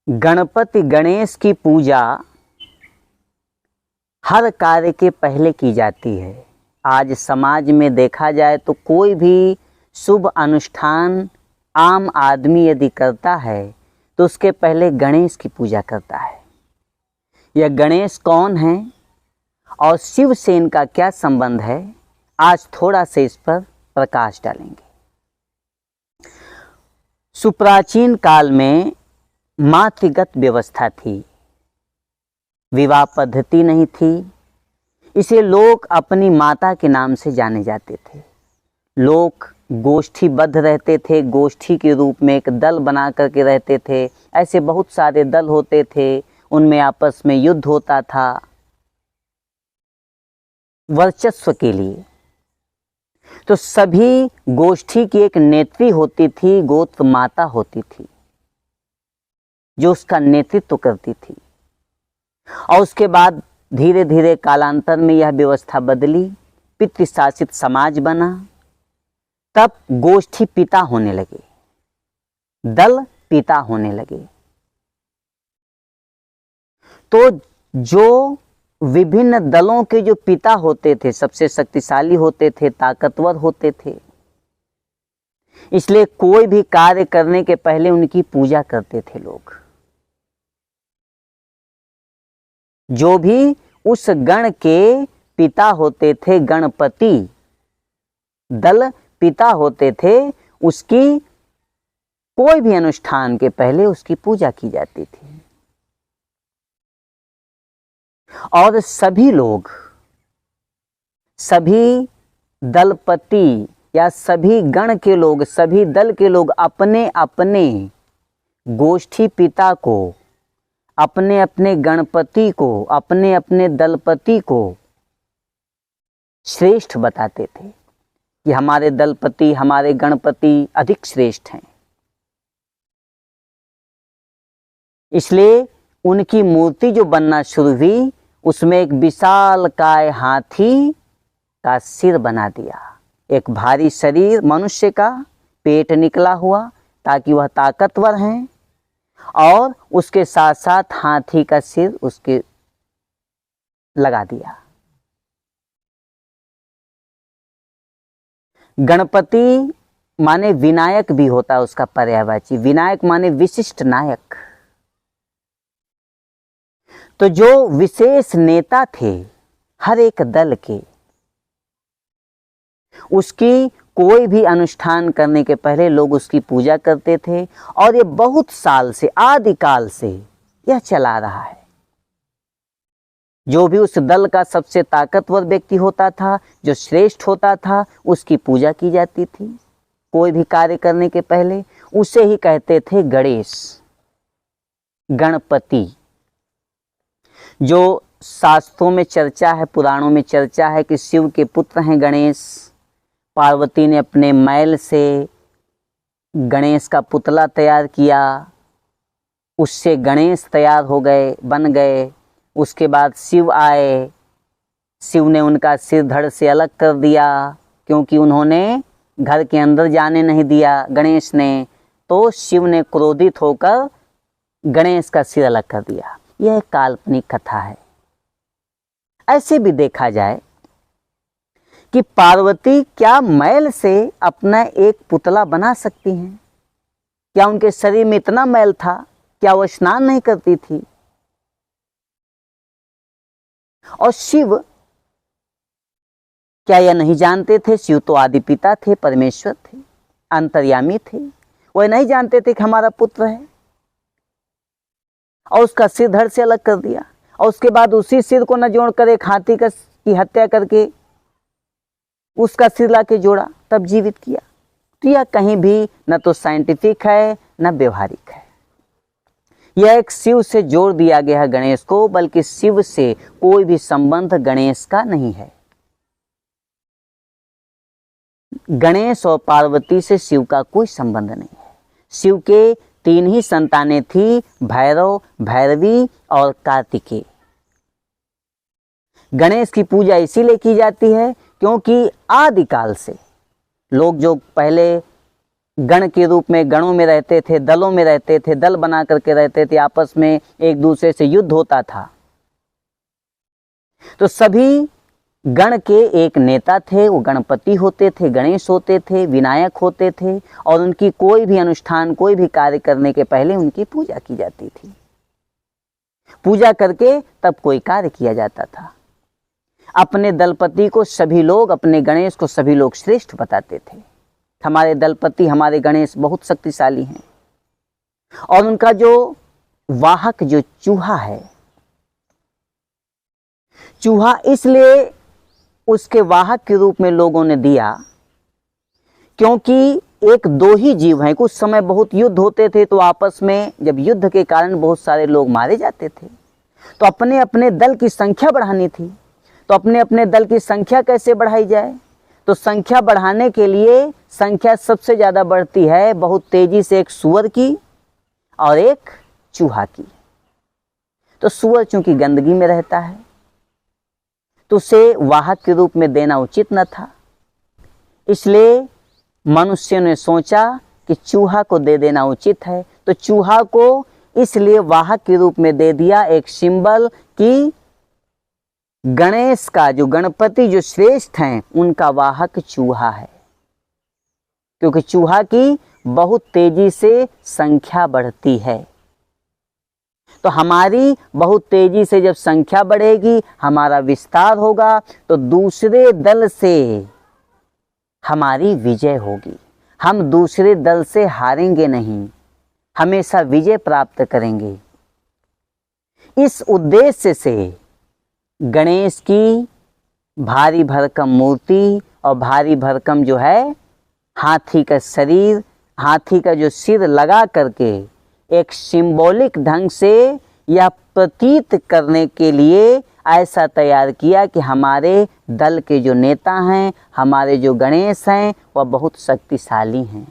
गणपति गणेश की पूजा हर कार्य के पहले की जाती है। आज समाज में देखा जाए तो कोई भी शुभ अनुष्ठान आम आदमी यदि करता है तो उसके पहले गणेश की पूजा करता है। यह गणेश कौन है और शिव से इनका क्या संबंध है, आज थोड़ा से इस पर प्रकाश डालेंगे। सुप्राचीन काल में मातृगत व्यवस्था थी, विवाह पद्धति नहीं थी, इसे लोग अपनी माता के नाम से जाने जाते थे। लोग गोष्ठीबद्ध रहते थे, गोष्ठी के रूप में एक दल बना करके रहते थे। ऐसे बहुत सारे दल होते थे, उनमें आपस में युद्ध होता था वर्चस्व के लिए। तो सभी गोष्ठी की एक नेत्री होती थी, गोत्र माता होती थी जो उसका नेतृत्व करती थी। और उसके बाद धीरे धीरे कालांतर में यह व्यवस्था बदली, पितृशासित समाज बना। तब गोष्ठी पिता होने लगे, दल पिता होने लगे। तो जो विभिन्न दलों के जो पिता होते थे सबसे शक्तिशाली होते थे, ताकतवर होते थे, इसलिए कोई भी कार्य करने के पहले उनकी पूजा करते थे लोग। जो भी उस गण के पिता होते थे, गणपति दल पिता होते थे, उसकी कोई भी अनुष्ठान के पहले उसकी पूजा की जाती थी। और सभी लोग, सभी दलपति या सभी गण के लोग, सभी दल के लोग अपने अपने गोष्ठी पिता को, अपने अपने गणपति को, अपने अपने दलपति को श्रेष्ठ बताते थे कि हमारे दलपति, हमारे गणपति अधिक श्रेष्ठ हैं। इसलिए उनकी मूर्ति जो बनना शुरू हुई, उसमें एक विशालकाय हाथी का सिर बना दिया, एक भारी शरीर मनुष्य का, पेट निकला हुआ ताकि वह ताकतवर हैं, और उसके साथ साथ हाथी का सिर उसके लगा दिया। गणपति माने विनायक भी होता है, उसका पर्यायवाची। विनायक माने विशिष्ट नायक। तो जो विशेष नेता थे हर एक दल के, उसकी कोई भी अनुष्ठान करने के पहले लोग उसकी पूजा करते थे। और ये बहुत साल से, आदिकाल से यह चला रहा है। जो भी उस दल का सबसे ताकतवर व्यक्ति होता था, जो श्रेष्ठ होता था, उसकी पूजा की जाती थी कोई भी कार्य करने के पहले। उसे ही कहते थे गणेश, गणपति। जो शास्त्रों में चर्चा है, पुराणों में चर्चा है कि शिव के पुत्र हैं गणेश। पार्वती ने अपने मैल से गणेश का पुतला तैयार किया, उससे गणेश तैयार हो गए, बन गए। उसके बाद शिव आए, शिव ने उनका सिर धड़ से अलग कर दिया, क्योंकि उन्होंने घर के अंदर जाने नहीं दिया गणेश ने। तो शिव ने क्रोधित होकर गणेश का सिर अलग कर दिया। यह एक काल्पनिक कथा है। ऐसे भी देखा जाए कि पार्वती क्या मैल से अपना एक पुतला बना सकती हैं? क्या उनके शरीर में इतना मैल था? क्या वो स्नान नहीं करती थी? और शिव क्या यह नहीं जानते थे? शिव तो आदि पिता थे, परमेश्वर थे, अंतर्यामी थे। वह नहीं जानते थे कि हमारा पुत्र है? और उसका सिर धड़ से अलग कर दिया, और उसके बाद उसी सिर को न जोड़कर एक हाथी की हत्या करके उसका सिर ला के जोड़ा, तब जीवित किया। तो यह कहीं भी न तो साइंटिफिक है न व्यवहारिक है। यह एक शिव से जोड़ दिया गया है गणेश को, बल्कि शिव से कोई भी संबंध गणेश का नहीं है। गणेश और पार्वती से शिव का कोई संबंध नहीं है। शिव के 3 ही संतानें थी, भैरव, भैरवी और कार्तिकेय। गणेश की पूजा इसीलिए की जाती है क्योंकि आदिकाल से लोग जो पहले गण के रूप में गणों में रहते थे, दलों में रहते थे, दल बना करके रहते थे, आपस में एक दूसरे से युद्ध होता था। तो सभी गण के एक नेता थे, वो गणपति होते थे, गणेश होते थे, विनायक होते थे, और उनकी कोई भी अनुष्ठान, कोई भी कार्य करने के पहले उनकी पूजा की जाती थी। पूजा करके तब कोई कार्य किया जाता था। अपने दलपति को सभी लोग, अपने गणेश को सभी लोग श्रेष्ठ बताते थे। हमारे दलपति, हमारे गणेश बहुत शक्तिशाली हैं। और उनका जो वाहक जो चूहा है, चूहा इसलिए उसके वाहक के रूप में लोगों ने दिया क्योंकि एक दो ही जीव हैं। कुछ समय बहुत युद्ध होते थे, तो आपस में जब युद्ध के कारण बहुत सारे लोग मारे जाते थे, तो अपने अपने दल की संख्या बढ़ानी थी। तो अपने अपने दल की संख्या कैसे बढ़ाई जाए? तो संख्या बढ़ाने के लिए संख्या सबसे ज़्यादा बढ़ती है बहुत तेजी से एक सूअर की और एक चूहा की। तो सूअर चूंकि गंदगी में रहता है, तो उसे वाहक के रूप में देना उचित न था। इसलिए मनुष्य ने सोचा कि चूहा को दे देना उचित है। तो चूहा को इसलिए वाहक के रूप में दे दिया, एक सिंबल कि गणेश का जो गणपति जो श्रेष्ठ हैं, उनका वाहक चूहा है। क्योंकि चूहा की बहुत तेजी से संख्या बढ़ती है। तो हमारी बहुत तेजी से जब संख्या बढ़ेगी, हमारा विस्तार होगा, तो दूसरे दल से हमारी विजय होगी। हम दूसरे दल से हारेंगे नहीं, हमेशा विजय प्राप्त करेंगे। इस उद्देश्य से गणेश की भारी भरकम मूर्ति और भारी भरकम जो है हाथी का शरीर, हाथी का जो सिर लगा करके एक सिंबॉलिक ढंग से यह प्रतीत करने के लिए ऐसा तैयार किया कि हमारे दल के जो नेता हैं, हमारे जो गणेश हैं, वह बहुत शक्तिशाली हैं।